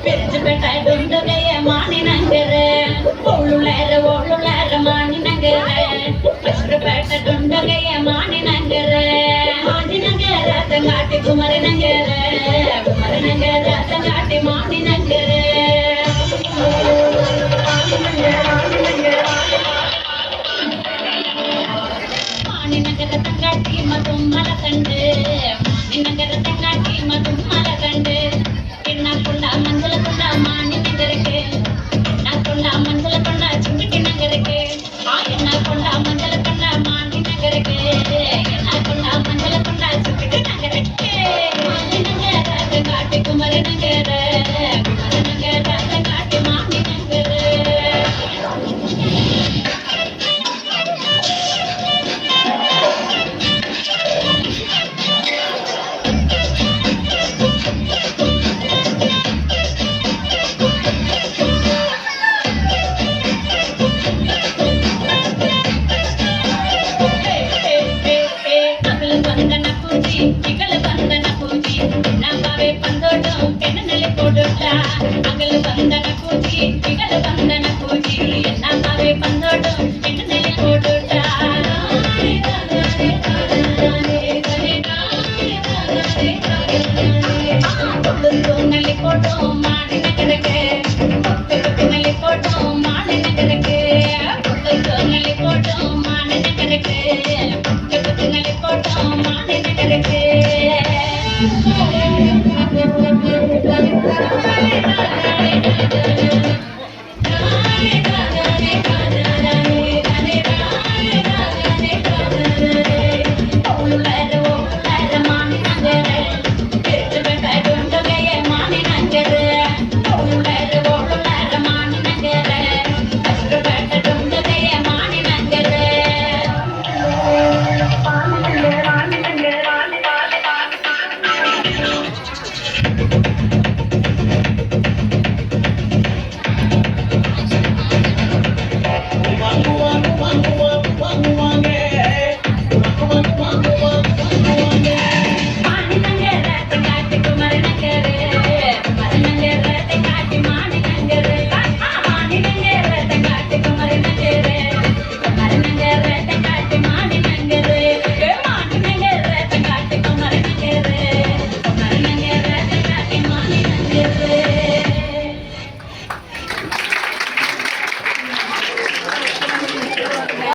பெருசுப்பேட்டை டுண்டுகைய மானி நங்கர ஓளுலர மானி நங்கர பெருசுப்பேட்டை டுண்டுகைய மானி நங்கர தங்காட்டி குமர நங்கர தங்காட்டி மானி நங்கர மானி நங்கர தங்காட்டி மதும் மலக்கண்டு மானி நங்கர தங்காட்டி மதும் மலக்கண்டு என்ன கொண்டா மஞ்சள கொண்டா மானி நங்கருக்கு என்ன கொண்டா மஞ்சள கொண்டா சிங்கிட்டி நங்கருக்கு என்ன கொண்டா மஞ்சள கொண்டா மானி நங்கருக்கு என்ன கொண்டா மஞ்சள கொண்டா சிங்கிட்டி நங்கருக்கு மானி நங்கர தங்காட்டி குமர நங்கர தங்காட்டி மானி நங்கர இகல வந்தன பூஜி நான் பாவே பந்தோட்டம் பெண்ணு நிலை போட்டுட்டா அகல வந்தன பூஜி